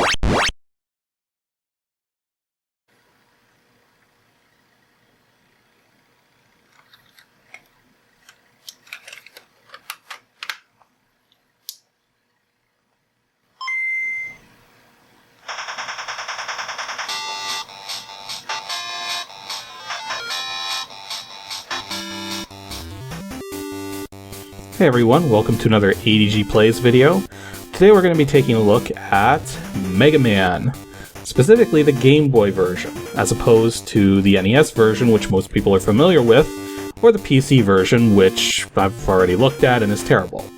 Hey everyone, welcome to another ADG Plays video. Today we're going to be taking a look at Mega Man, specifically the Game Boy version, as opposed to the NES version, which most people are familiar with, or the PC version, which I've already looked at and is terrible.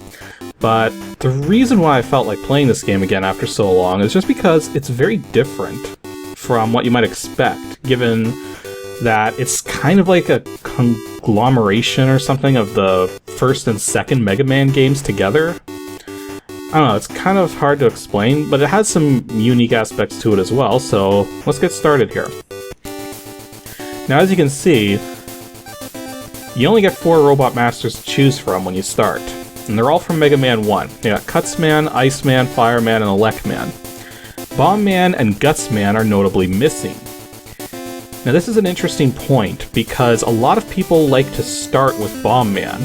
But the reason why I felt like playing this game again after so long is just because it's very different from what you might expect, given that it's kind of like a conglomeration or something of the first and second Mega Man games together. I don't know, it's kind of hard to explain, but it has some unique aspects to it as well, so let's get started here. Now, as you can see, you only get 4 Robot Masters to choose from when you start, and they're all from Mega Man 1. You got Cutman, Iceman, Fireman, and Electroman. Bomb Man and Gutsman are notably missing. Now this is an interesting point, because a lot of people like to start with Bomb Man.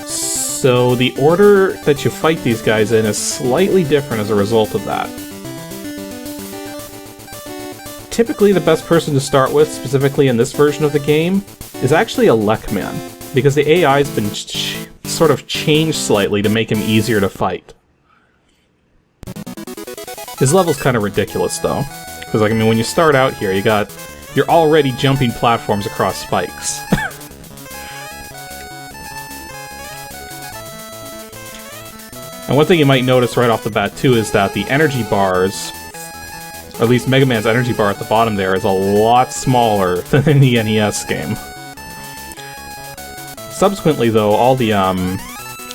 So the order that you fight these guys in is slightly different as a result of that. Typically the best person to start with, specifically in this version of the game, is actually Electroman, because the AI has been sort of changed slightly to make him easier to fight. His level's kind of ridiculous though. Because, like, I mean, when you start out here, you're already jumping platforms across spikes. And one thing you might notice right off the bat, too, is that the energy bars, or at least Mega Man's energy bar at the bottom there, is a lot smaller than in the NES game. Subsequently, though, all the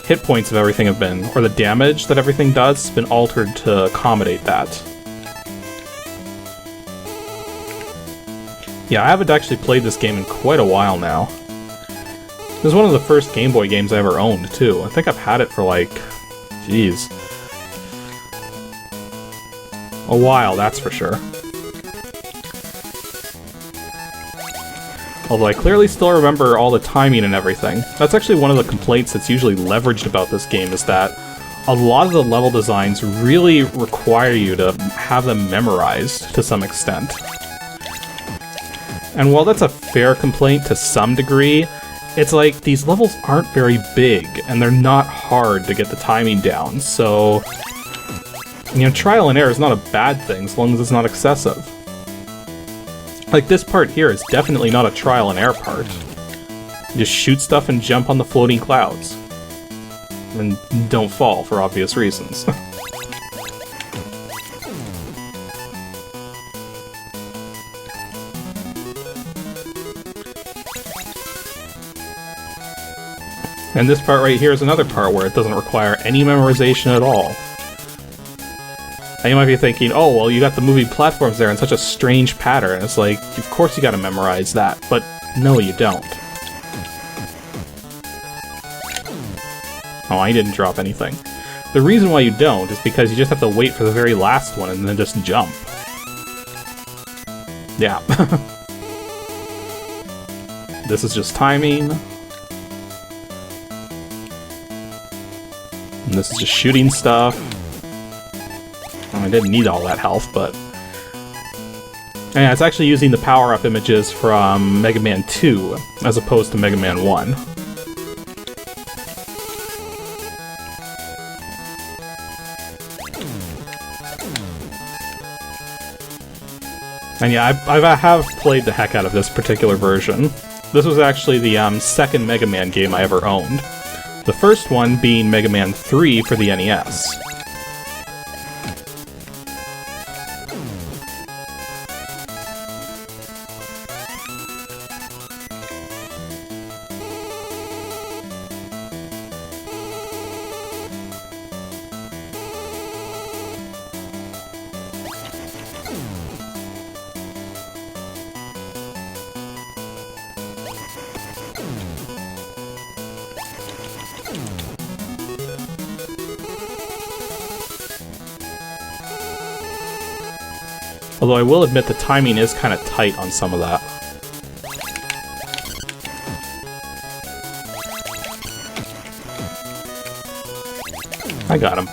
hit points of everything have been, or the damage that everything does, has been altered to accommodate that. Yeah, I haven't actually played this game in quite a while now. This is one of the first Game Boy games I ever owned, too. I think I've had it for, like, jeez, a while, that's for sure. Although I clearly still remember all the timing and everything. That's actually one of the complaints that's usually leveraged about this game, is that a lot of the level designs really require you to have them memorized to some extent. And while that's a fair complaint to some degree, it's like these levels aren't very big, and they're not hard to get the timing down, so you know, trial and error is not a bad thing as long as it's not excessive. Like this part here is definitely not a trial and error part. You just shoot stuff and jump on the floating clouds. And don't fall for obvious reasons. And this part right here is another part where it doesn't require any memorization at all. Now you might be thinking, oh, well, you got the moving platforms there in such a strange pattern. It's like, of course you gotta memorize that, but no, you don't. Oh, I didn't drop anything. The reason why you don't is because you just have to wait for the very last one and then just jump. Yeah. This is just timing. And this is just shooting stuff. I didn't need all that health, but... yeah, it's actually using the power-up images from Mega Man 2, as opposed to Mega Man 1. And yeah, I have played the heck out of this particular version. This was actually the second Mega Man game I ever owned. The first one being Mega Man 3 for the NES. Although I will admit the timing is kind of tight on some of that. I got him.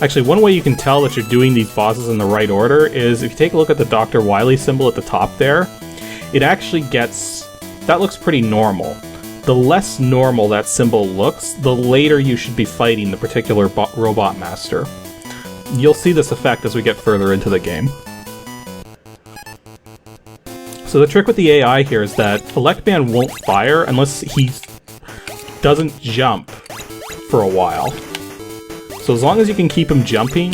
Actually, one way you can tell that you're doing these bosses in the right order is if you take a look at the Dr. Wily symbol at the top there, it actually gets... that looks pretty normal. The less normal that symbol looks, the later you should be fighting the particular robot master. You'll see this effect as we get further into the game. So the trick with the AI here is that Electroman won't fire unless he doesn't jump for a while. So as long as you can keep him jumping,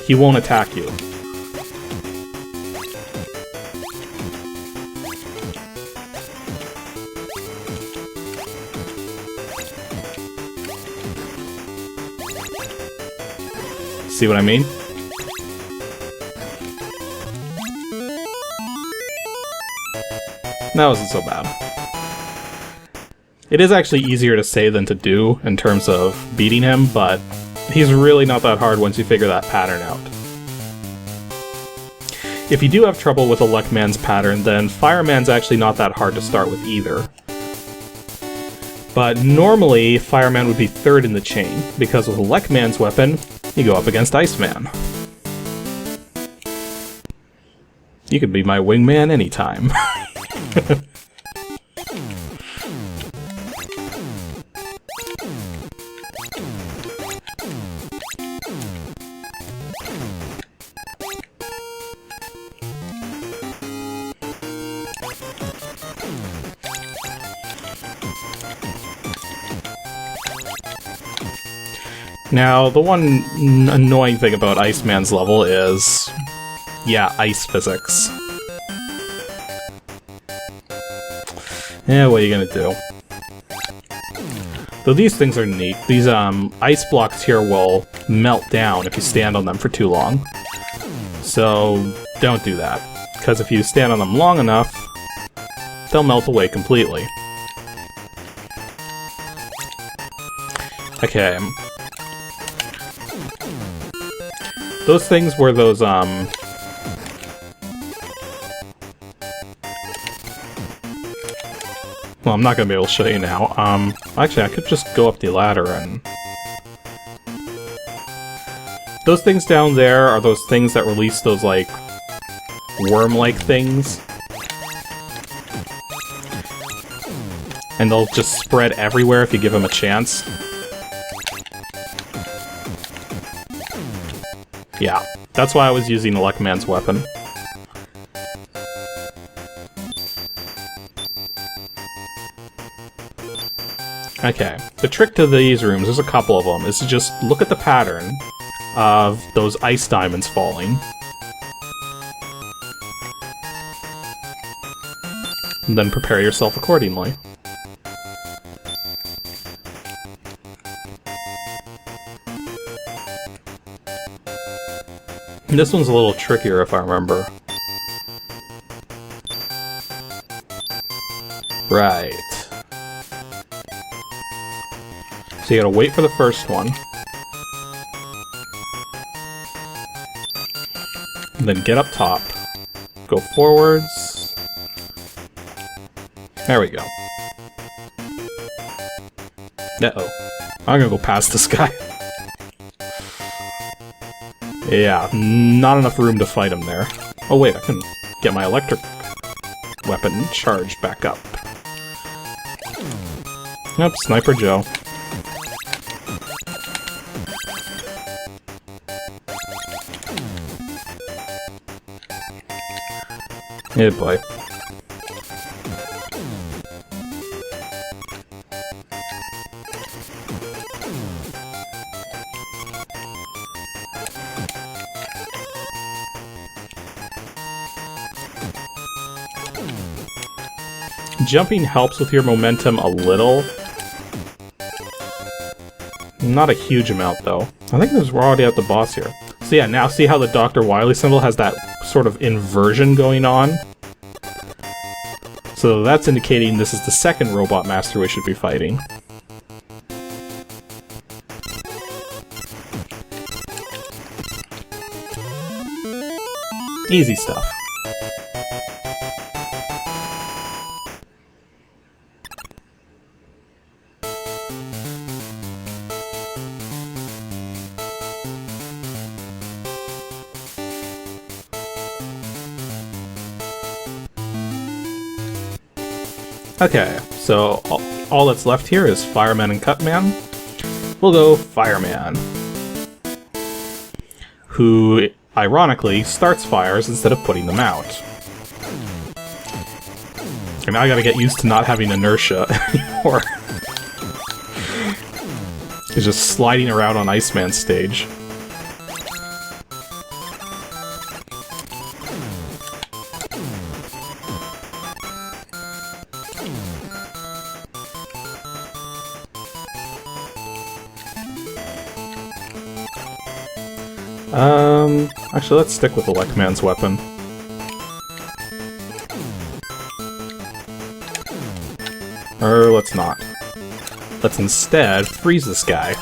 he won't attack you. See what I mean? That wasn't so bad. It is actually easier to say than to do in terms of beating him, but he's really not that hard once you figure that pattern out. If you do have trouble with Electroman's pattern, then Fireman's actually not that hard to start with either. But normally, Fireman would be third in the chain, because with Electroman's weapon, you go up against Iceman. You could be my wingman anytime. Now, the one annoying thing about Iceman's level is, yeah, ice physics. Yeah, what are you gonna do? Though these things are neat. These ice blocks here will melt down if you stand on them for too long. So don't do that, because if you stand on them long enough, they'll melt away completely. Okay. Those things were those, well, I'm not gonna be able to show you now. Actually, I could just go up the ladder and... Those things down there are those things that release those, like, worm-like things. And they'll just spread everywhere if you give them a chance. Yeah, that's why I was using Electroman's weapon. Okay, the trick to these rooms, there's a couple of them, is to just look at the pattern of those ice diamonds falling. And then prepare yourself accordingly. This one's a little trickier if I remember. Right. So you gotta wait for the first one. And then get up top. Go forwards. There we go. Uh-oh. I'm gonna go past this guy. Yeah, not enough room to fight him there. Oh wait, I can get my electric weapon charged back up. Yep, Sniper Joe. Yeah, boy. Jumping helps with your momentum a little. Not a huge amount, though. I think we're already at the boss here. So yeah, now see how the Dr. Wily symbol has that sort of inversion going on? So that's indicating this is the second Robot Master we should be fighting. Easy stuff. Okay, so all that's left here is Fireman and Cutman. We'll go Fireman, who ironically starts fires instead of putting them out. And now I gotta get used to not having inertia anymore. He's just sliding around on Iceman's stage. Actually, let's stick with Electroman's weapon. Or let's not. Let's instead freeze this guy.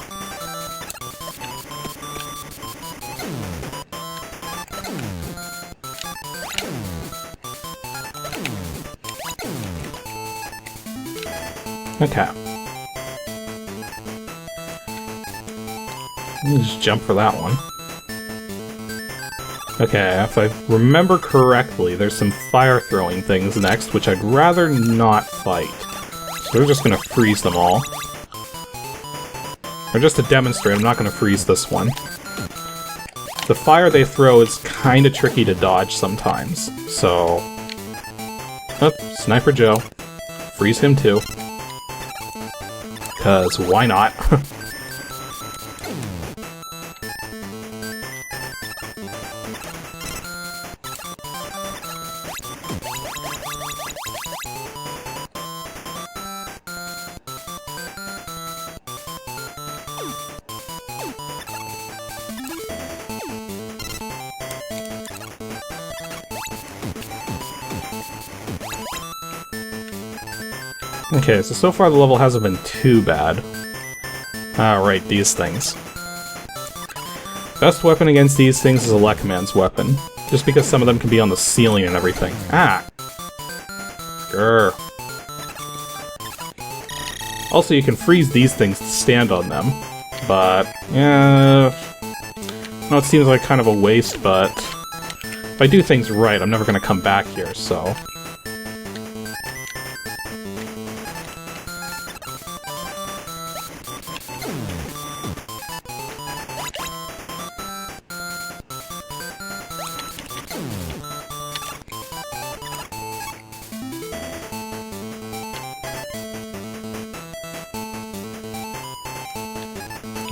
Okay. Let me just jump for that one. Okay, if I remember correctly, there's some fire-throwing things next, which I'd rather not fight. So we're just gonna freeze them all. Or just to demonstrate, I'm not gonna freeze this one. The fire they throw is kinda tricky to dodge sometimes, so... Oh, Sniper Joe. Freeze him too. 'Cause why not? Okay, so far the level hasn't been too bad. Right, these things. Best weapon against these things is Electroman's weapon, just because some of them can be on the ceiling and everything. Ah! Grr. Also, you can freeze these things to stand on them, but... yeah... No, it seems like kind of a waste, but... if I do things right, I'm never gonna come back here, so...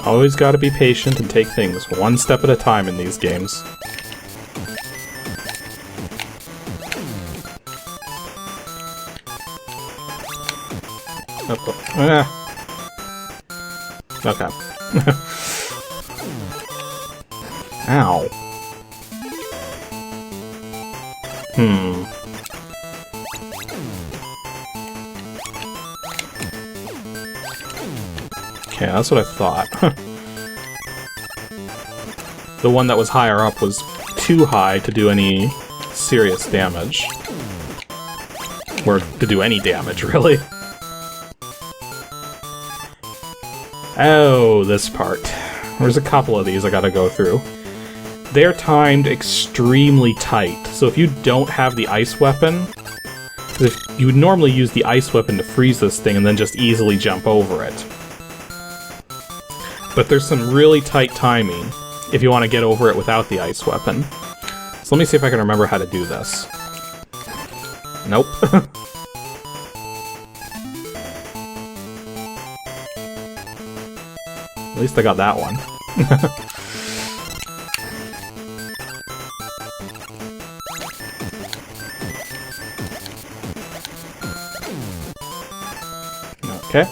Always gotta be patient and take things one step at a time in these games. Okay. Ow. Okay, that's what I thought. The one that was higher up was too high to do any serious damage. Or to do any damage, really. Oh, this part. There's a couple of these I gotta go through. They're timed extremely tight, so if you don't have the ice weapon... because if you would normally use the ice weapon to freeze this thing and then just easily jump over it. But there's some really tight timing if you want to get over it without the ice weapon. So let me see if I can remember how to do this. Nope. At least I got that one. Okay.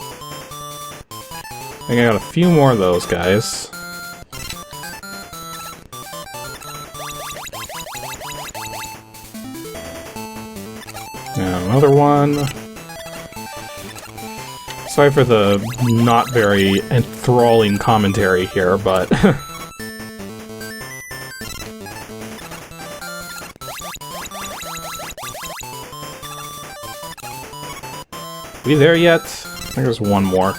I think I got a few more of those guys. And another one. Sorry for the not very enthralling commentary here, but... We there yet? I think there's one more.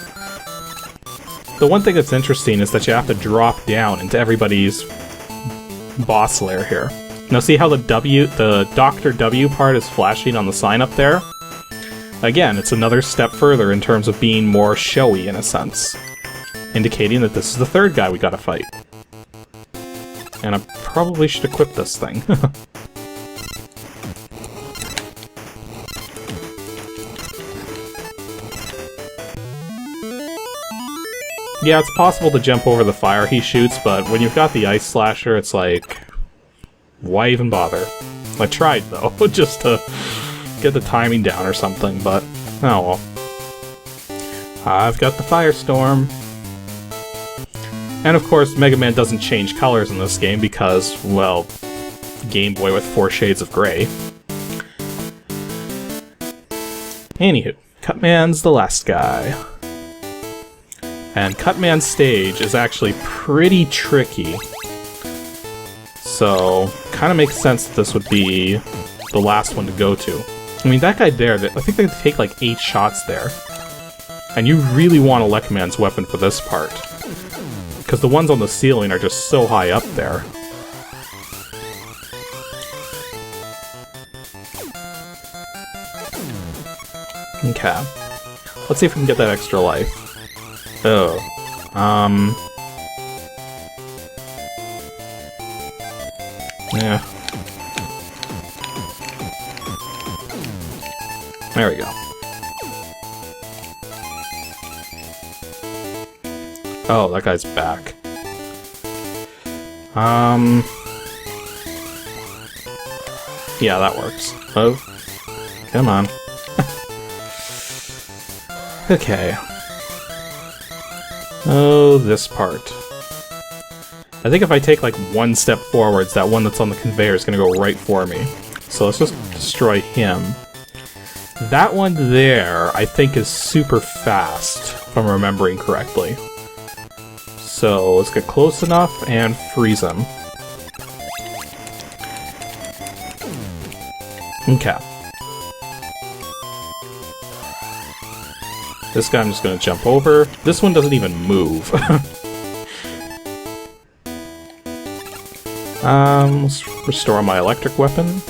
The one thing that's interesting is that you have to drop down into everybody's boss lair here. Now see how the Dr. W part is flashing on the sign up there? Again, it's another step further in terms of being more showy in a sense, indicating that this is the third guy we gotta fight. And I probably should equip this thing. Yeah, it's possible to jump over the fire he shoots, but when you've got the ice slasher, it's like... why even bother? I tried, though, just to get the timing down or something, but... oh well. I've got the Firestorm. And of course, Mega Man doesn't change colors in this game because, well... Game Boy with 4 shades of gray. Anywho, Cutman's the last guy. And Cutman's stage is actually pretty tricky. So, kind of makes sense that this would be the last one to go to. I mean, that guy there, I think they take like 8 shots there. And you really want Electroman's weapon for this part. Because the ones on the ceiling are just so high up there. Okay. Let's see if we can get that extra life. Oh. Yeah. There we go. Oh, that guy's back. Yeah, that works. Oh. Come on. Okay. Oh, this part. I think if I take like 1 step forwards, that one that's on the conveyor is gonna go right for me. So let's just destroy him. That one there, I think, is super fast, if I'm remembering correctly. So let's get close enough and freeze him. Okay. This guy I'm just gonna jump over. This one doesn't even move. Let's restore my electric weapon.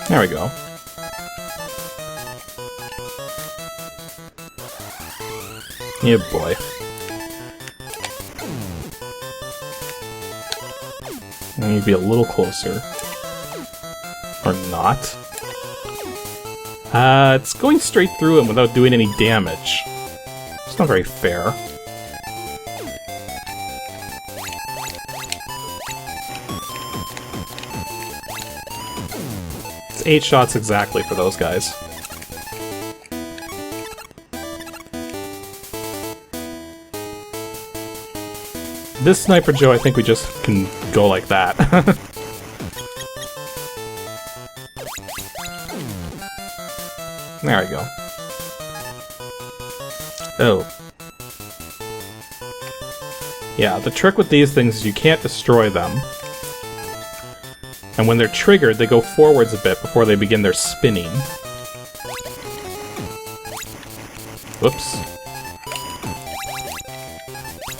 There we go. Yeah, boy. I need to be a little closer. Or not. It's going straight through him without doing any damage. It's not very fair. It's 8 shots exactly for those guys. This Sniper Joe, I think we just can go like that. There we go. Oh. Yeah, the trick with these things is you can't destroy them. And when they're triggered, they go forwards a bit before they begin their spinning. Whoops.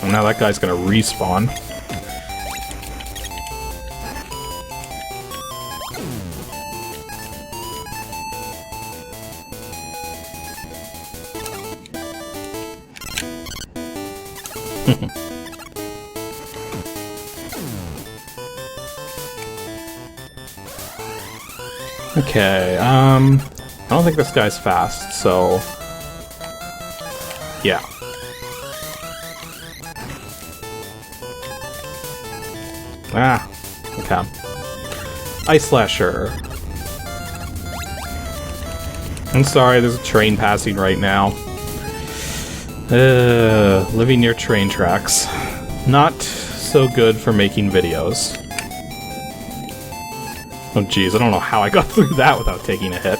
And now that guy's gonna respawn. Okay, I don't think this guy's fast, so... yeah. Ah, okay. Ice Slasher. I'm sorry, there's a train passing right now. Living near train tracks. Not so good for making videos. Oh geez, I don't know how I got through that without taking a hit.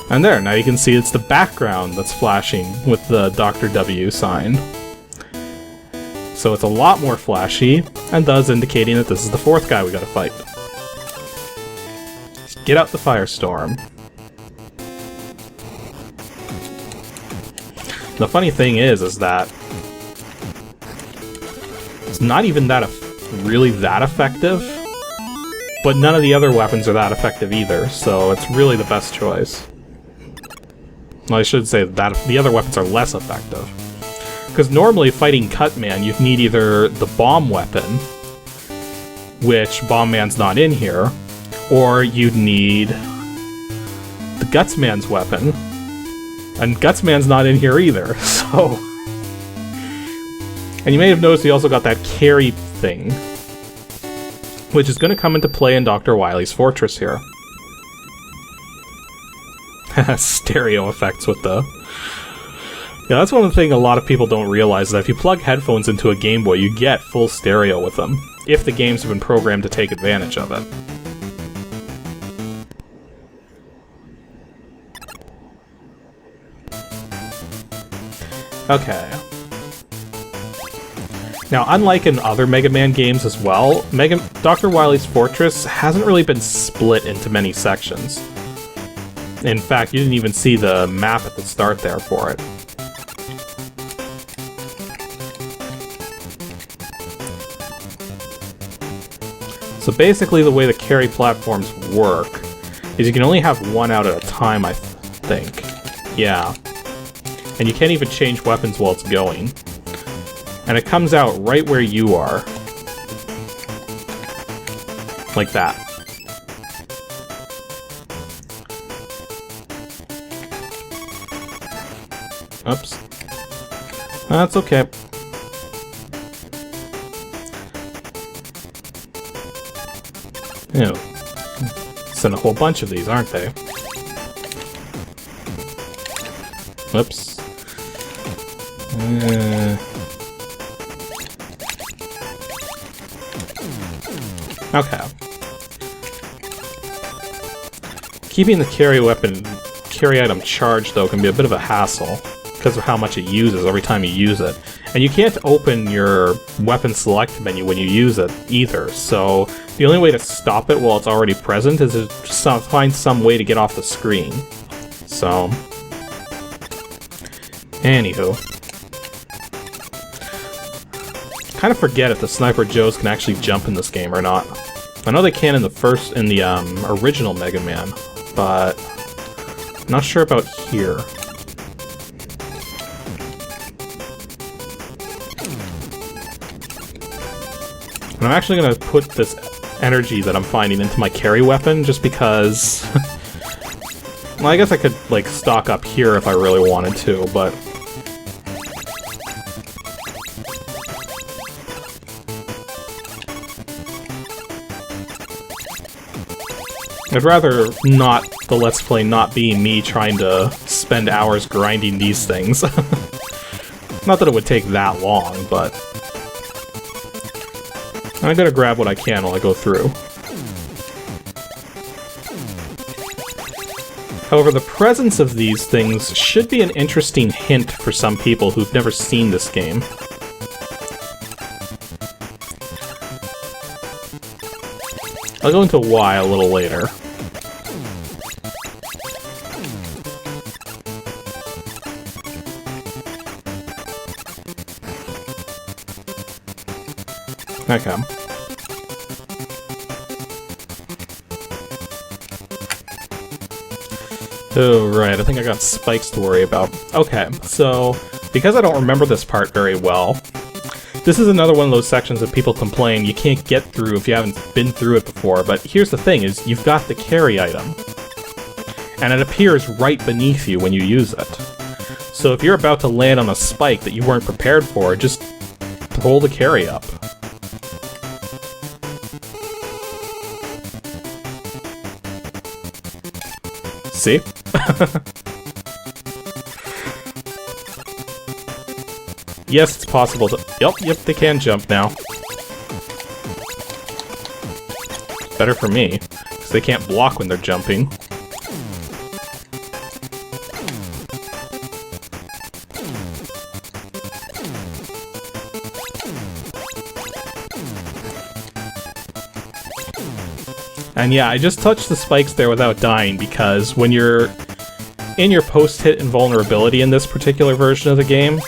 And there, now you can see it's the background that's flashing with the Dr. W sign. So it's a lot more flashy, and thus indicating that this is the fourth guy we gotta fight. Get out the firestorm. The funny thing is that it's not even really that effective, but none of the other weapons are that effective either, so it's really the best choice. Well, I should say that the other weapons are less effective. Because normally fighting Cutman, you'd need either the bomb weapon, which Bomb Man's not in here, or you'd need the Gutsman's weapon, and Gutsman's not in here either, so... And you may have noticed we also got that carry thing, which is going to come into play in Dr. Wily's Fortress here. Stereo effects with the... Yeah, that's one of the things a lot of people don't realize, is that if you plug headphones into a Game Boy, you get full stereo with them, if the games have been programmed to take advantage of it. Okay. Now, unlike in other Mega Man games as well, Dr. Wily's Fortress hasn't really been split into many sections. In fact, you didn't even see the map at the start there for it. So basically the way the carry platforms work is you can only have one out at a time, I think. Yeah. And you can't even change weapons while it's going. And it comes out right where you are. Like that. Oops. That's okay. Ew. Send a whole bunch of these, aren't they? Whoops. Okay. Keeping the carry item charged, though, can be a bit of a hassle because of how much it uses every time you use it. And you can't open your weapon select menu when you use it either, so the only way to stop it while it's already present is to just find some way to get off the screen. So... Anywho. Kind of forget if the Sniper Joes can actually jump in this game or not. I know they can in the original Mega Man, but I'm not sure about here. And I'm actually going to put this energy that I'm finding into my carry weapon, just because... Well, I guess I could, like, stock up here if I really wanted to, but... I'd rather not the Let's Play not be me trying to spend hours grinding these things. Not that it would take that long, but... I'm gonna grab what I can while I go through. However, the presence of these things should be an interesting hint for some people who've never seen this game. I'll go into why a little later. Okay. Oh, right, I think I got spikes to worry about. Okay, so, because I don't remember this part very well, this is another one of those sections that people complain you can't get through if you haven't been through it before, but here's the thing, is you've got the carry item. And it appears right beneath you when you use it. So if you're about to land on a spike that you weren't prepared for, just pull the carry up. See? Yes, it's possible to... Yep, they can jump now. Better for me, because they can't block when they're jumping. And yeah, I just touched the spikes there without dying, because when you're in your post-hit invulnerability in this particular version of the game,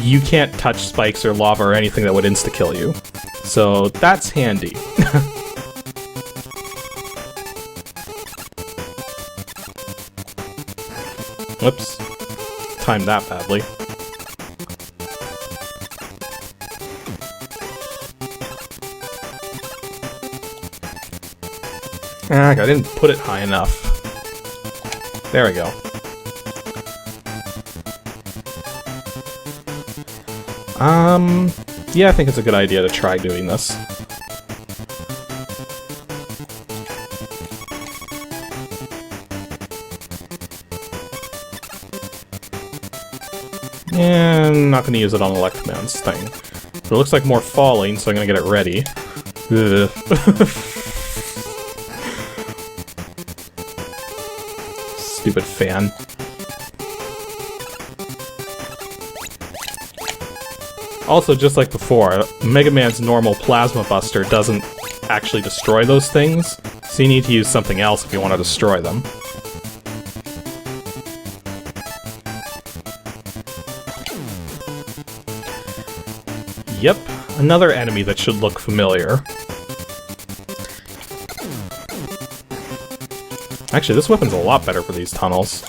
you can't touch spikes or lava or anything that would insta-kill you. So that's handy. Whoops. Timed that badly. I didn't put it high enough. There we go. Yeah, I think it's a good idea to try doing this. And I'm not going to use it on Electroman's thing. But it looks like more falling, so I'm going to get it ready. Ugh. Stupid fan. Also, just like before, Mega Man's normal Plasma Buster doesn't actually destroy those things, so you need to use something else if you want to destroy them. Yep, another enemy that should look familiar. Actually, this weapon's a lot better for these tunnels.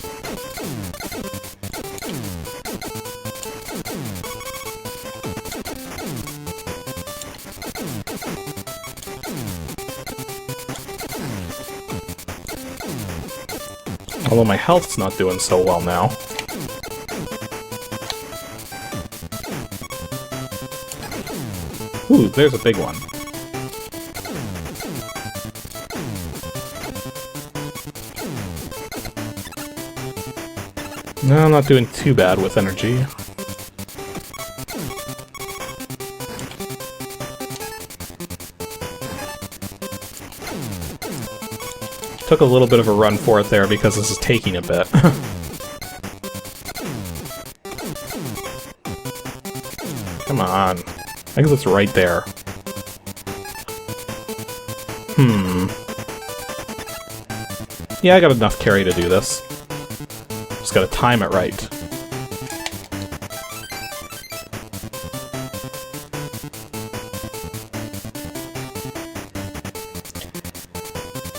Although my health's not doing so well now. Ooh, there's a big one. No, I'm not doing too bad with energy. Took a little bit of a run for it there because this is taking a bit. Come on. I guess it's right there. Yeah, I got enough carry to do this. Just gotta time it right.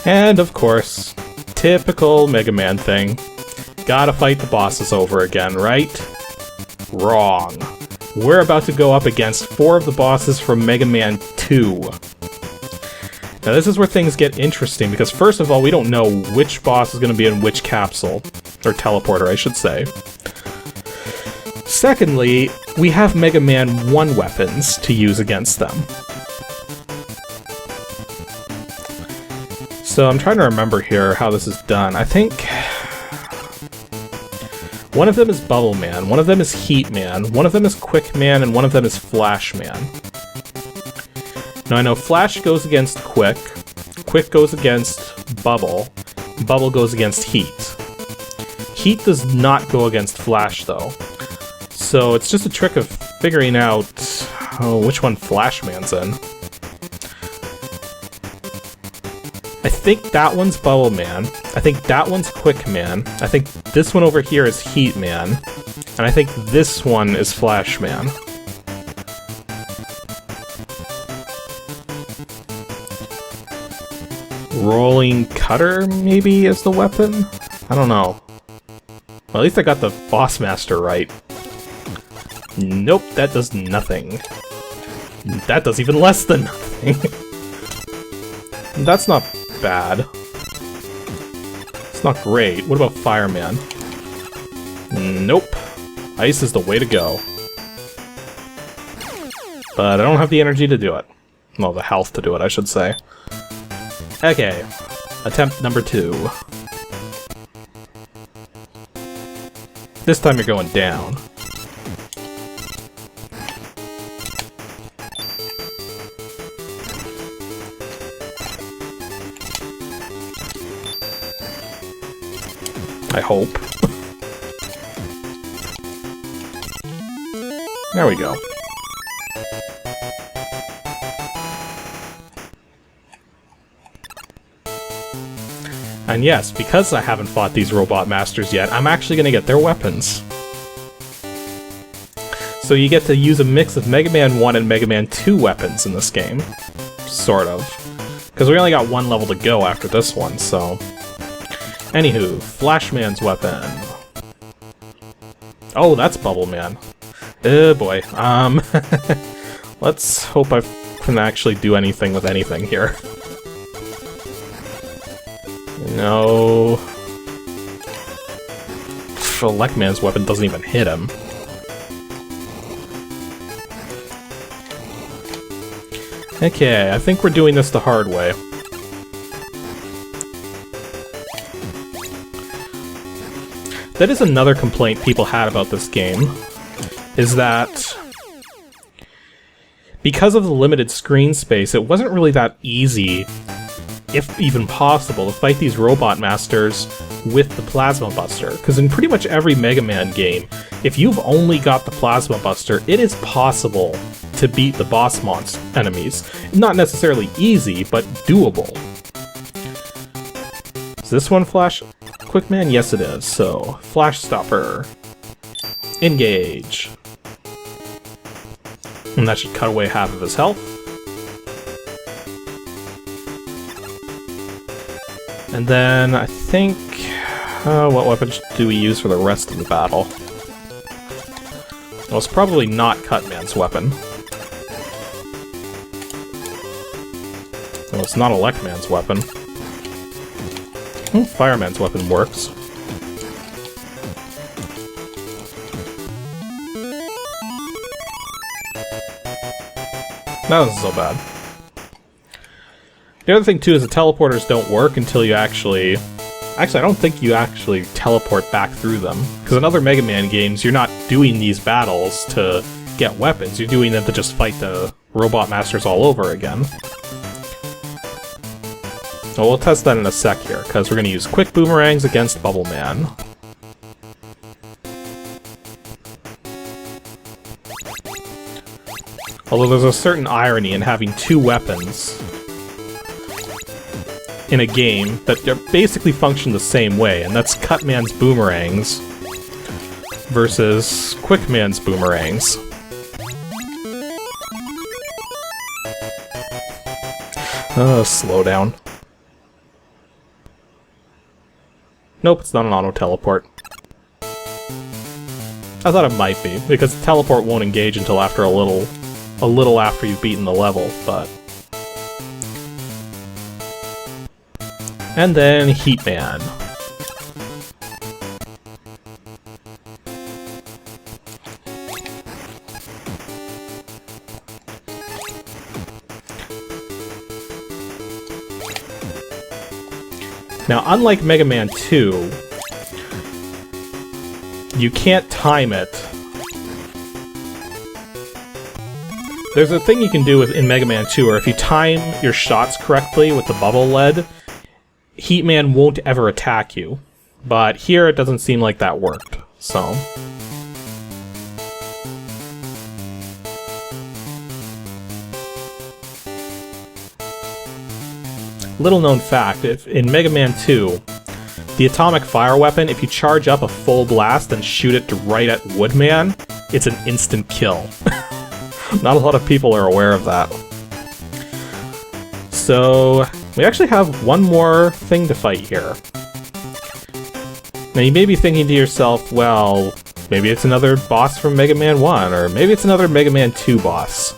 And of course, typical Mega Man thing. Gotta fight the bosses over again, right? Wrong. We're about to go up against 4 of the bosses from Mega Man 2. Now this is where things get interesting, because first of all, we don't know which boss is going to be in which capsule. Or teleporter, I should say. Secondly, we have Mega Man 1 weapons to use against them. So I'm trying to remember here how this is done. I think one of them is Bubble Man, one of them is Heat Man, one of them is Quick Man, and one of them is Flash Man. Now I know Flash goes against Quick, Quick goes against Bubble, Bubble goes against Heat. Heat does not go against Flash though. So it's just a trick of figuring out which one Flash Man's in. I think that one's Bubble Man, I think that one's Quick Man, I think this one over here is Heat Man, and I think this one is Flash Man. Rolling Cutter, maybe, is the weapon? I don't know. Well, at least I got the Boss Master right. Nope, that does nothing. That does even less than nothing. That's not bad. It's not great. What about Fireman? Nope. Ice is the way to go. But I don't have the energy to do it. Well, the health to do it, I should say. Okay. Attempt number 2. This time you're going down. I hope. There we go. And yes, because I haven't fought these Robot Masters yet, I'm actually going to get their weapons. So you get to use a mix of Mega Man 1 and Mega Man 2 weapons in this game. Sort of. Because we only got one level to go after this one, so... Anywho, Flashman's weapon. Oh, that's Bubble Man. Oh boy. Let's hope I can actually do anything with anything here. No. Electroman's weapon doesn't even hit him. Okay, I think we're doing this the hard way. That is another complaint people had about this game, is that because of the limited screen space, it wasn't really that easy, if even possible, to fight these Robot Masters with the Plasma Buster. Because in pretty much every Mega Man game, if you've only got the Plasma Buster, it is possible to beat the boss monster enemies. Not necessarily easy, but doable. Is this one Flash Quickman? Yes it is. So, Flash Stopper. Engage. And that should cut away half of his health. And then, I think... what weapons do we use for the rest of the battle? Well, it's probably not Cutman's weapon. Well, it's not Electroman's weapon. Fireman's weapon works. That wasn't so bad. The other thing, too, is the teleporters don't work until you actually... Actually, I don't think you actually teleport back through them. Because in other Mega Man games, you're not doing these battles to get weapons. You're doing them to just fight the Robot Masters all over again. Well, we'll test that in a sec here, because we're going to use Quick Boomerangs against Bubble Man. Although there's a certain irony in having two weapons in a game that basically function the same way, and that's Cutman's Boomerangs versus Quickman's Boomerangs. Slow down. Nope, it's not an auto-teleport. I thought it might be, because the teleport won't engage until after a little after you've beaten the level, but... And then Heatman. Now, unlike Mega Man 2, you can't time it. There's a thing you can do in Mega Man 2 where if you time your shots correctly with the bubble lead, Heatman won't ever attack you. But here it doesn't seem like that worked, so... Little known fact, in Mega Man 2, the atomic fire weapon, if you charge up a full blast and shoot it right at Woodman, it's an instant kill. Not a lot of people are aware of that. So, we actually have one more thing to fight here. Now you may be thinking to yourself, well, maybe it's another boss from Mega Man 1, or maybe it's another Mega Man 2 boss.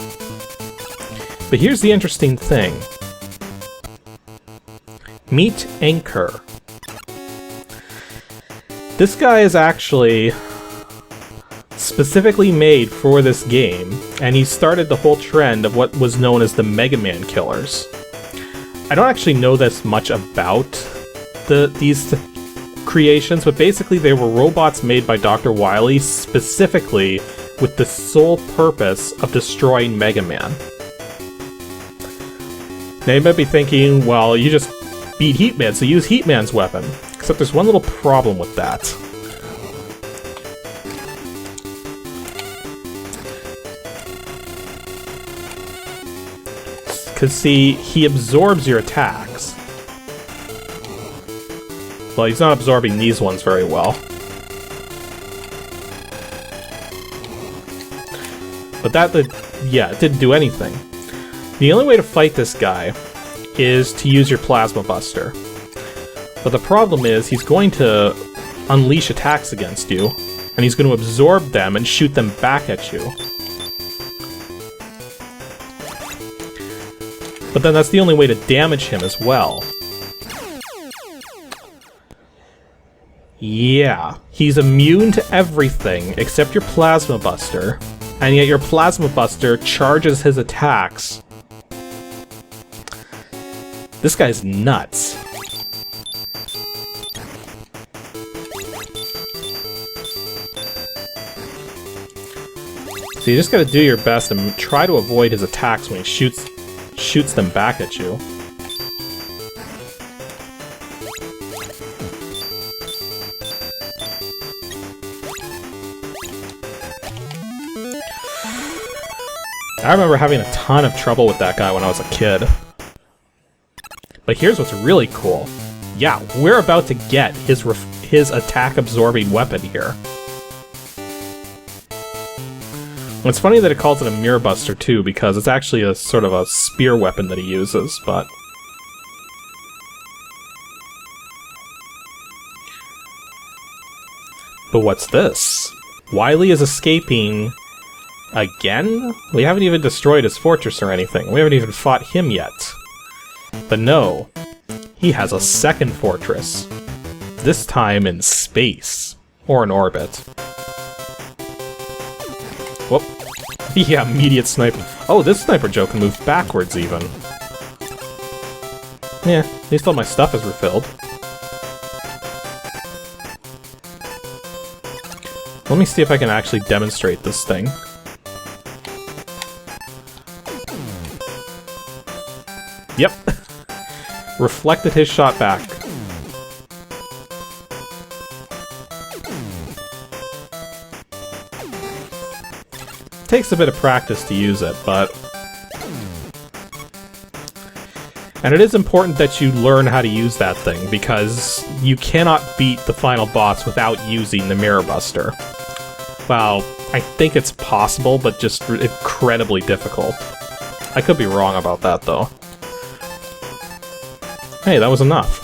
But here's the interesting thing. Meet Enker. This guy is actually specifically made for this game, and he started the whole trend of what was known as the Mega Man killers. I don't actually know this much about these creations, but basically they were robots made by Dr. Wily specifically with the sole purpose of destroying Mega Man. Now you might be thinking, well, you just beat Heatman, so use Heatman's weapon. Except there's one little problem with that. Because, see, he absorbs your attacks. Well, he's not absorbing these ones very well. But that did, yeah, it didn't do anything. The only way to fight this guy is to use your Plasma Buster. But the problem is, he's going to unleash attacks against you, and he's going to absorb them and shoot them back at you. But then that's the only way to damage him as well. Yeah, he's immune to everything except your Plasma Buster, and yet your Plasma Buster charges his attacks. This guy's nuts. So you just gotta do your best and try to avoid his attacks when he shoots them back at you. I remember having a ton of trouble with that guy when I was a kid. But here's what's really cool. Yeah, we're about to get his attack-absorbing weapon here. It's funny that it calls it a Mirror Buster too, because it's actually a sort of a spear weapon that he uses, but... But what's this? Wily is escaping... again? We haven't even destroyed his fortress or anything. We haven't even fought him yet. But no, he has a second fortress. This time in space. Or in orbit. Whoop. Yeah, immediate sniper. Oh, this sniper Joe can move backwards even. Yeah, at least all my stuff is refilled. Let me see if I can actually demonstrate this thing. Yep. Reflected his shot back. Takes a bit of practice to use it, but... And it is important that you learn how to use that thing, because you cannot beat the final boss without using the Mirror Buster. Well, I think it's possible, but just incredibly difficult. I could be wrong about that, though. Hey, that was enough.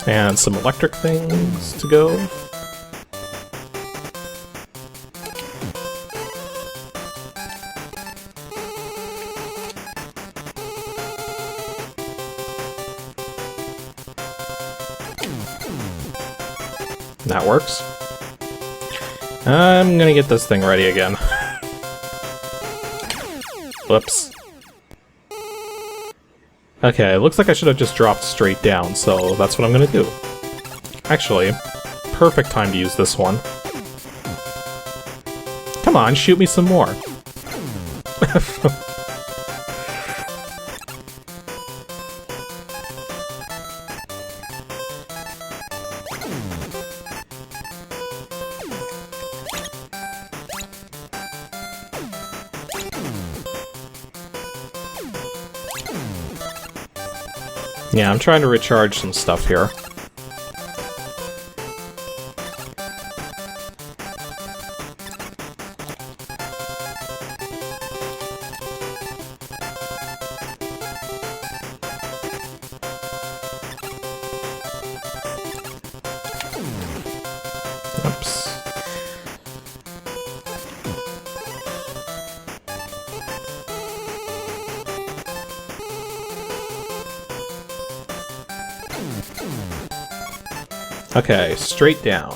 And some electric things to go. That works. I'm gonna get this thing ready again. Whoops. Okay, looks like I should have just dropped straight down, so that's what I'm gonna do. Actually, perfect time to use this one. Come on, shoot me some more. Yeah, I'm trying to recharge some stuff here. Oops. Okay, straight down.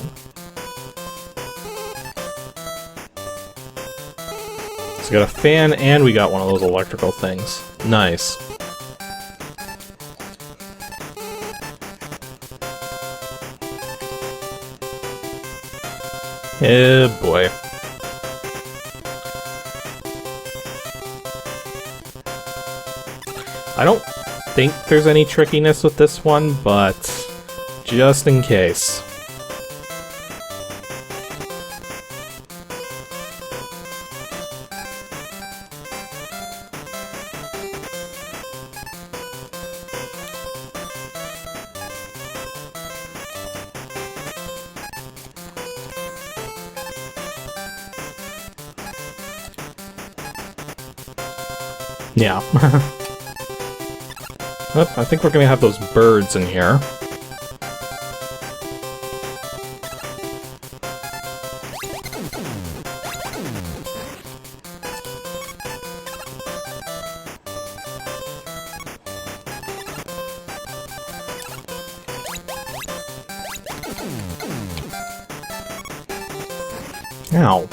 So we got a fan and we got one of those electrical things. Nice. Oh boy. I don't think there's any trickiness with this one, but just in case. Yeah. Oh, I think we're gonna have those birds in here. Ow.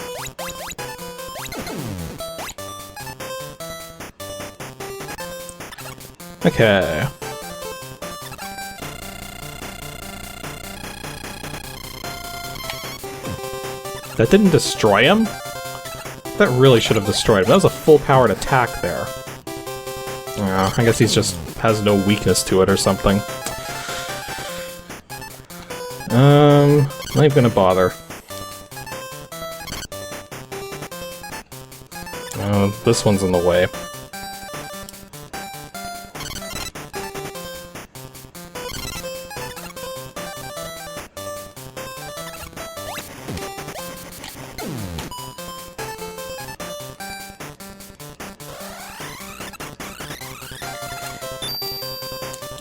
Okay. That didn't destroy him? That really should have destroyed him. That was a full-powered attack there. I guess he's just has no weakness to it or something. Not even gonna bother. Oh, this one's in the way.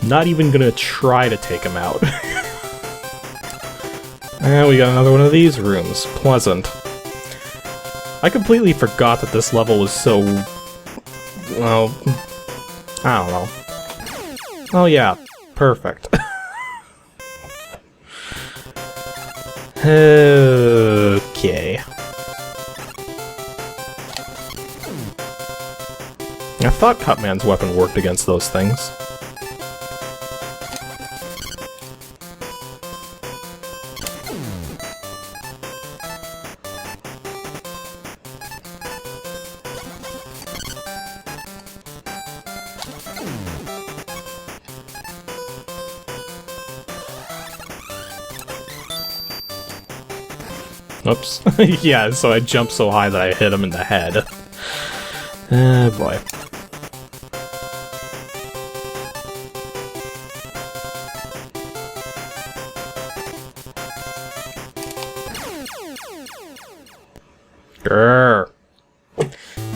Not even gonna try to take him out. And we got another one of these rooms. Pleasant. I completely forgot that this level was so... well... I don't know. Oh yeah, perfect. Okay. I thought Cutman's weapon worked against those things. Oops. Yeah, so I jumped so high that I hit him in the head. Boy. Grrr.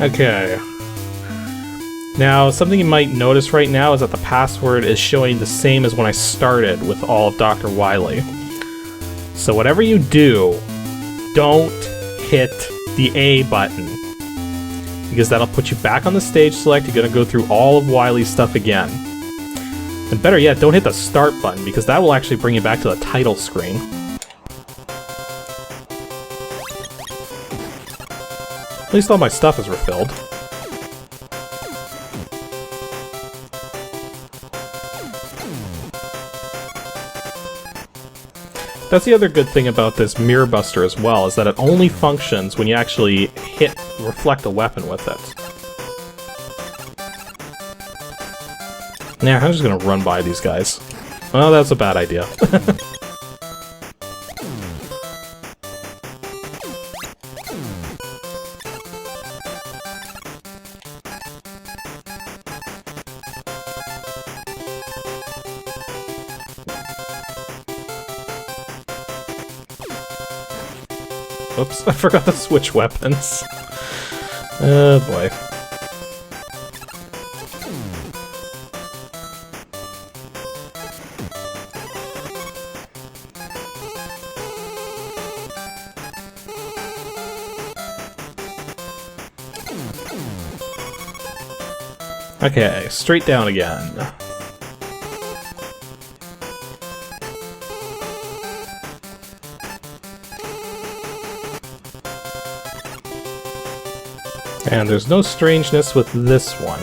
Okay. Now, something you might notice right now is that the password is showing the same as when I started with all of Dr. Wily. So whatever you do, don't hit the A button, because that'll put you back on the stage select. You're gonna go through all of Wily's stuff again. And better yet, don't hit the start button, because that will actually bring you back to the title screen. At least all my stuff is refilled. That's the other good thing about this Mirror Buster as well, is that it only functions when you actually reflect a weapon with it. Nah, I'm just gonna run by these guys. Well, that's a bad idea. Oops, I forgot to switch weapons. Oh boy. Okay, straight down again. And there's no strangeness with this one.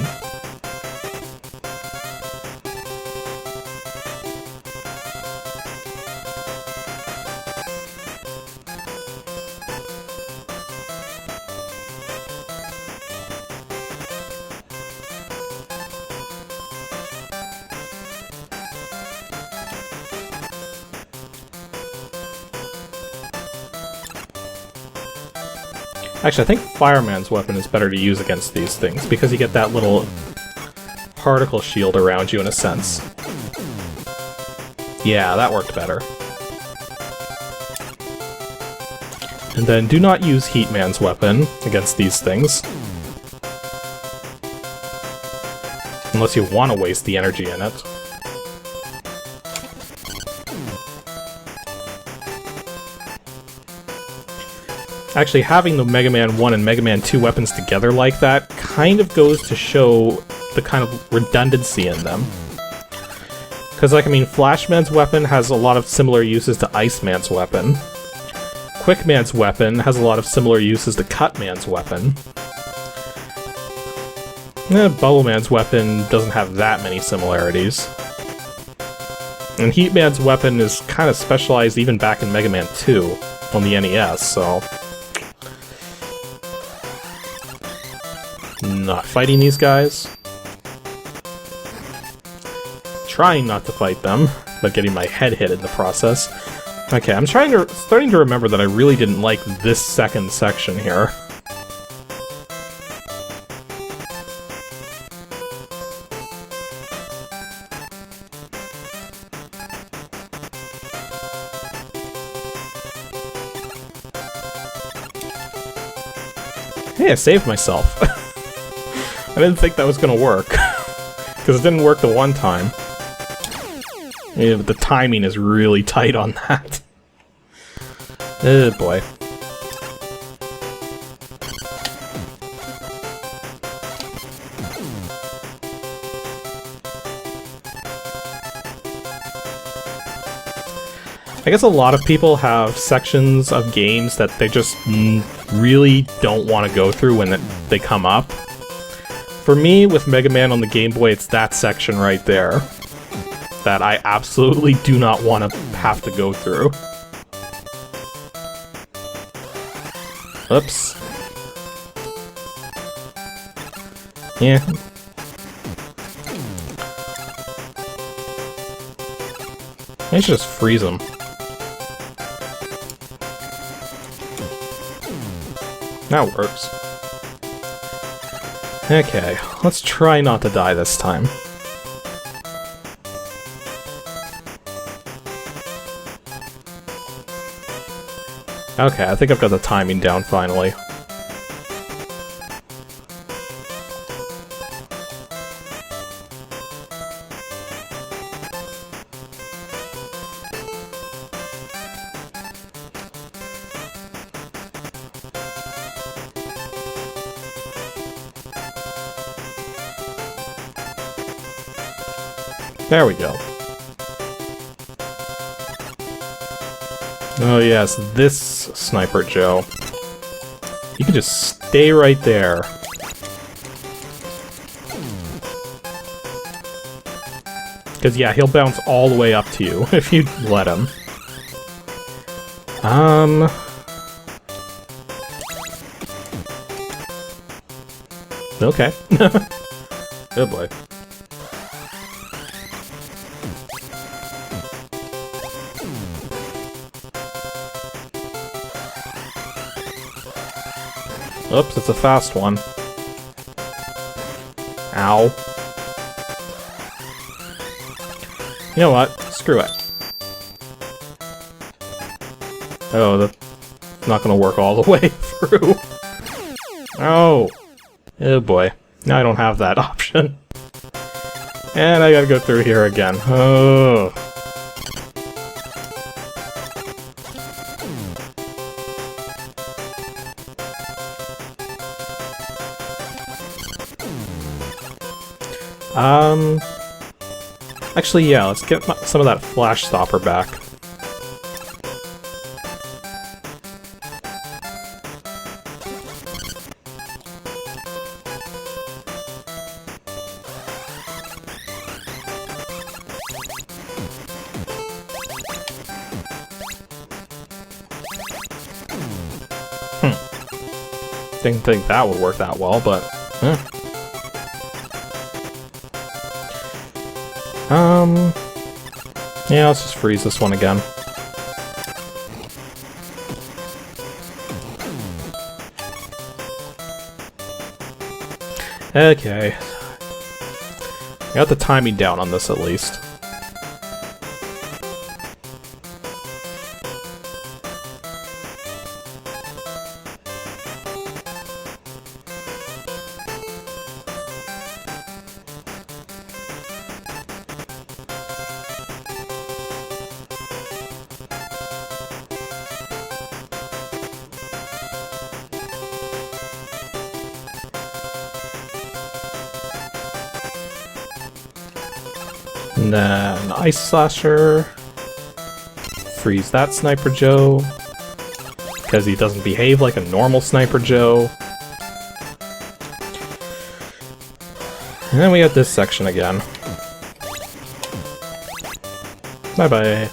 Actually, I think Fireman's weapon is better to use against these things, because you get that little particle shield around you in a sense. Yeah, that worked better. And then do not use Heatman's weapon against these things. Unless you want to waste the energy in it. Actually, having the Mega Man 1 and Mega Man 2 weapons together like that kind of goes to show the kind of redundancy in them. Because, like, I mean, Flashman's weapon has a lot of similar uses to Iceman's weapon. Quickman's weapon has a lot of similar uses to Cutman's weapon. Bubbleman's weapon doesn't have that many similarities. And Heatman's weapon is kind of specialized even back in Mega Man 2 on the NES, so... Not fighting these guys. Trying not to fight them, but getting my head hit in the process. Okay, I'm starting to remember that I really didn't like this second section here. Hey, I saved myself. I didn't think that was gonna work. Because it didn't work the one time. Yeah, but the timing is really tight on that. Oh boy. I guess a lot of people have sections of games that they just really don't want to go through when they come up. For me, with Mega Man on the Game Boy, it's that section right there that I absolutely do not want to have to go through. Oops. Yeah. I should just freeze them. That works. Okay, let's try not to die this time. Okay, I think I've got the timing down finally. There we go. Oh yes, this Sniper Joe. You can just stay right there. Because yeah, he'll bounce all the way up to you if you let him. Okay. Oh boy. Oops, it's a fast one. Ow. You know what? Screw it. Oh, that's not gonna work all the way through. Oh. Oh boy. Now I don't have that option. And I gotta go through here again. Oh. Actually, yeah, let's get some of that flash stopper back. Didn't think that would work that well, but... Yeah, let's just freeze this one again. Okay. Got the timing down on this at least. And then Ice Slasher. Freeze that Sniper Joe. Because he doesn't behave like a normal Sniper Joe. And then we got this section again. Bye-bye.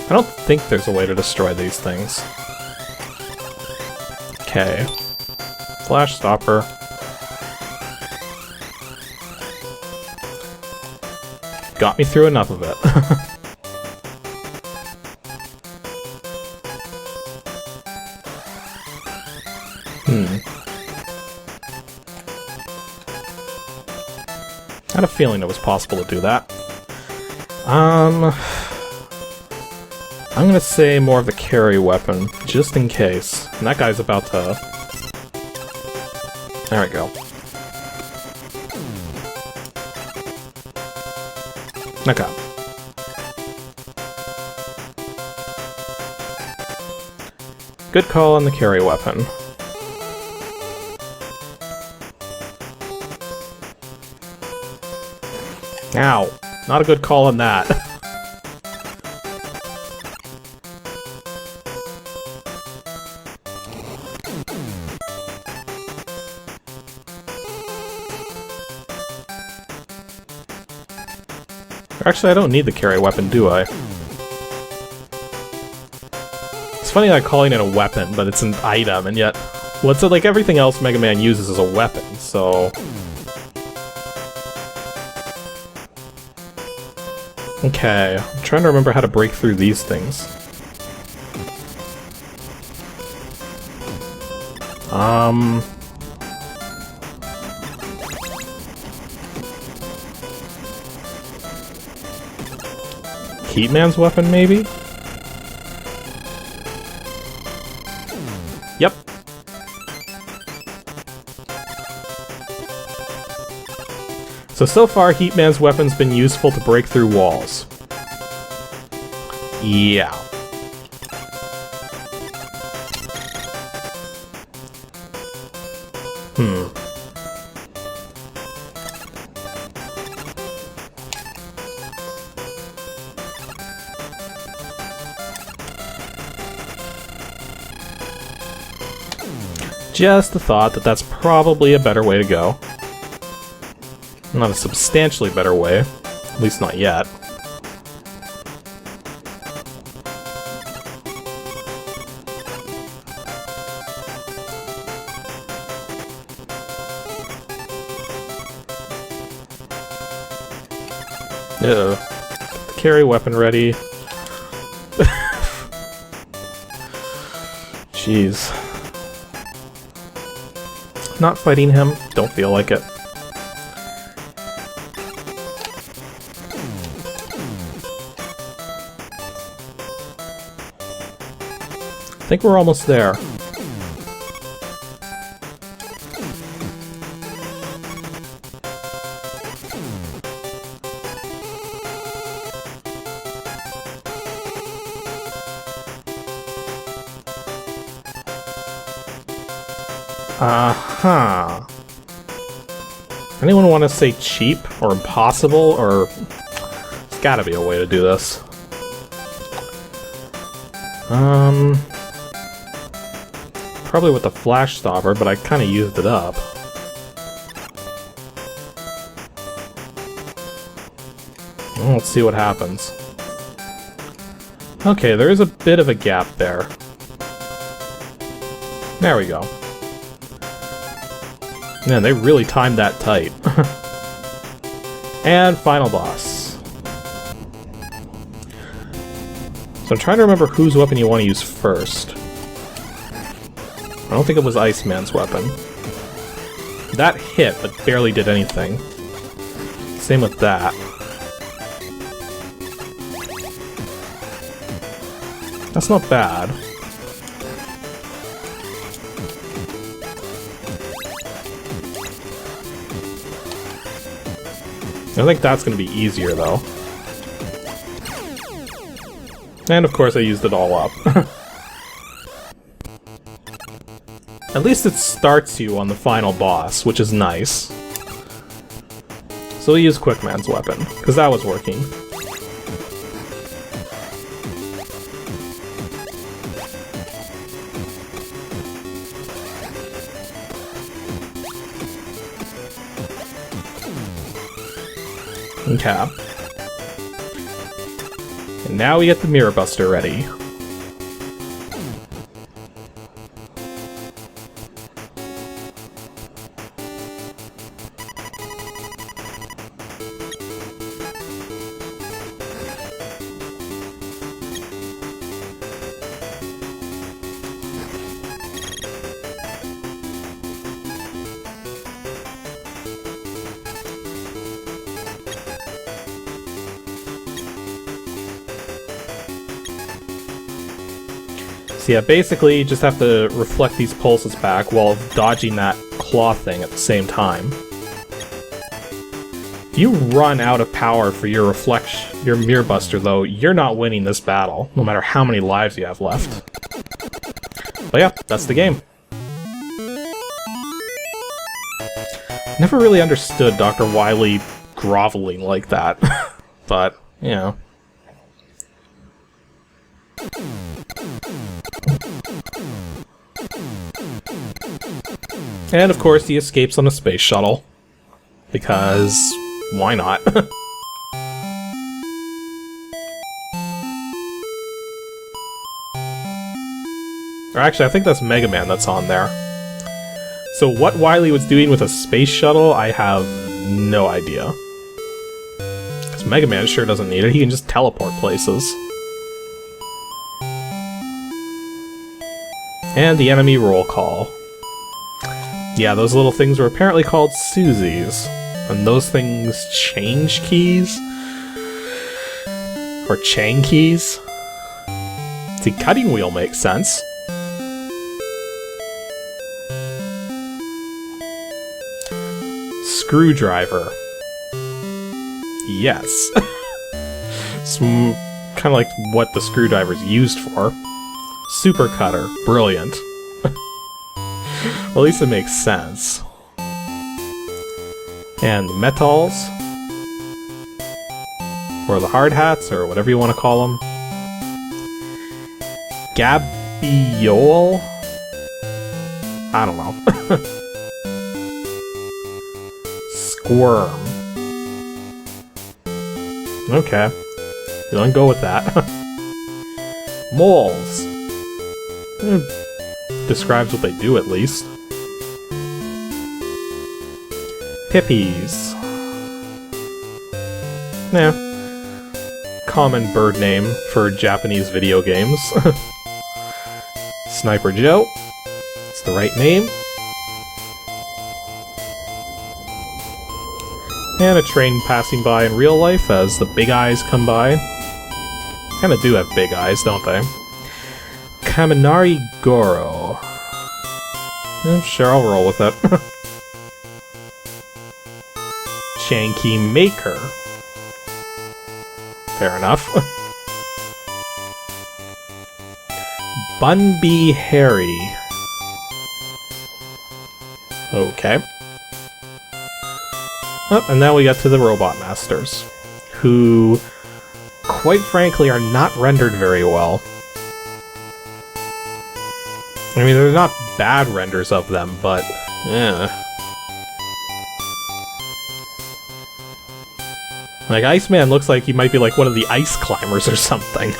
I don't think there's a way to destroy these things. Okay. Flash Stopper. Got me through enough of it. I had a feeling it was possible to do that. I'm gonna say more of the carry weapon, just in case. And that guy's about to... There we go. Okay. Good call on the carry weapon. Ow. Not a good call on that. Actually, I don't need the carry weapon, do I? It's funny that I'm calling it a weapon, but it's an item, and yet... Well, it's like everything else Mega Man uses as a weapon, so... Okay, I'm trying to remember how to break through these things. Cutman's weapon, maybe? Yep. So far, Heatman's weapon's been useful to break through walls. Yeah. Just the thought that that's probably a better way to go. Not a substantially better way. At least not yet. Uh-oh. Get the carry weapon ready. Jeez. Not fighting him. Don't feel like it. I think we're almost there. Uh-huh. Anyone want to say cheap or impossible or... There's gotta be a way to do this. Probably with the flash stopper, but I kind of used it up. Well, let's see what happens. Okay, there is a bit of a gap there. There we go. Man, they really timed that tight. And final boss. So I'm trying to remember whose weapon you want to use first. I don't think it was Iceman's weapon. That hit, but barely did anything. Same with that. That's not bad. I think that's going to be easier, though. And of course I used it all up. At least it starts you on the final boss, which is nice. So we'll use Quickman's weapon, because that was working. Okay. And now we get the Mirror Buster ready. So yeah, basically you just have to reflect these pulses back while dodging that claw thing at the same time. If you run out of power for your Mirror Buster though, you're not winning this battle, no matter how many lives you have left. But yeah, that's the game. Never really understood Dr. Wily groveling like that, but, you know. And of course he escapes on a space shuttle. Because why not? Or actually, I think that's Mega Man that's on there. So what Wily was doing with a space shuttle, I have no idea. Because Mega Man sure doesn't need it, he can just teleport places. And the enemy roll call. Yeah, those little things were apparently called Susies. And those things change keys? Or Chang keys? See, cutting wheel makes sense. Screwdriver. Yes. It's kind of like what the screwdriver's used for. Super cutter. Brilliant. Well, at least it makes sense. And metals. Or the hard hats, or whatever you want to call them. Gabiole? I don't know. Squirm. Okay. Don't go with that. Moles. Describes what they do, at least. Pippies. Nah. Common bird name for Japanese video games. Sniper Joe. It's the right name. And a train passing by in real life as the big eyes come by. Kinda do have big eyes, don't they? Kaminari Goro. Sure, I'll roll with it. Shanky Maker. Fair enough. Bunby Harry. Okay. Oh, and now we get to the Robot Masters, who, quite frankly, are not rendered very well. I mean, they're not bad renders of them, but, Like, Iceman looks like he might be like one of the ice climbers or something.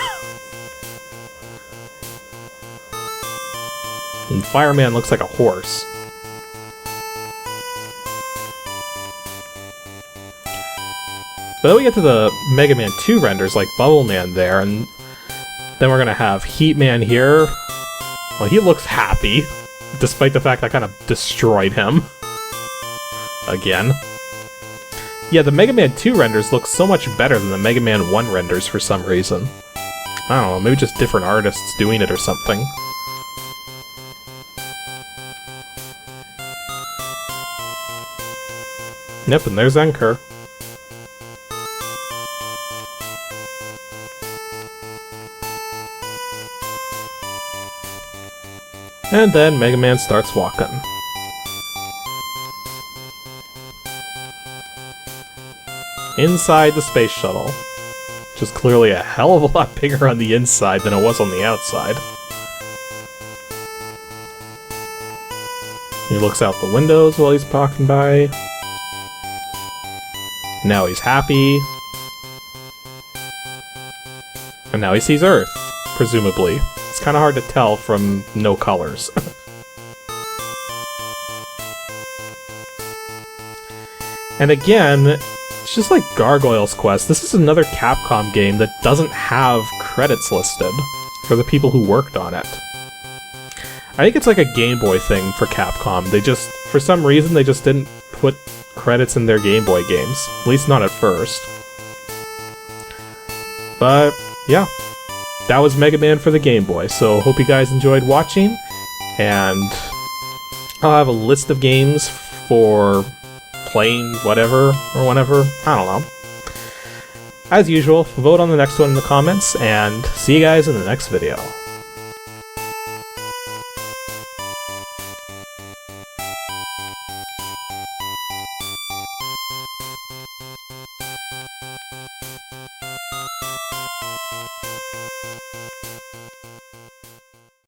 And Fireman looks like a horse. But then we get to the Mega Man 2 renders, like Bubble Man there, and Then we're gonna have Heatman here. Well, he looks happy, despite the fact I kind of destroyed him. Again. Yeah, the Mega Man 2 renders look so much better than the Mega Man 1 renders for some reason. I don't know, maybe just different artists doing it or something. Yep, and there's Enker. And then Mega Man starts walking. Inside the space shuttle. Which is clearly a hell of a lot bigger on the inside than it was on the outside. He looks out the windows while he's walking by. Now he's happy. And now he sees Earth, presumably. It's kind of hard to tell from no colors. And again, it's just like Gargoyle's Quest. This is another Capcom game that doesn't have credits listed for the people who worked on it. I think it's like a Game Boy thing for Capcom. They just, for some reason, they just didn't put credits in their Game Boy games. At least not at first. But, yeah. That was Mega Man for the Game Boy, so hope you guys enjoyed watching, and I'll have a list of games for playing whatever or whenever, I don't know. As usual, vote on the next one in the comments, and see you guys in the next video.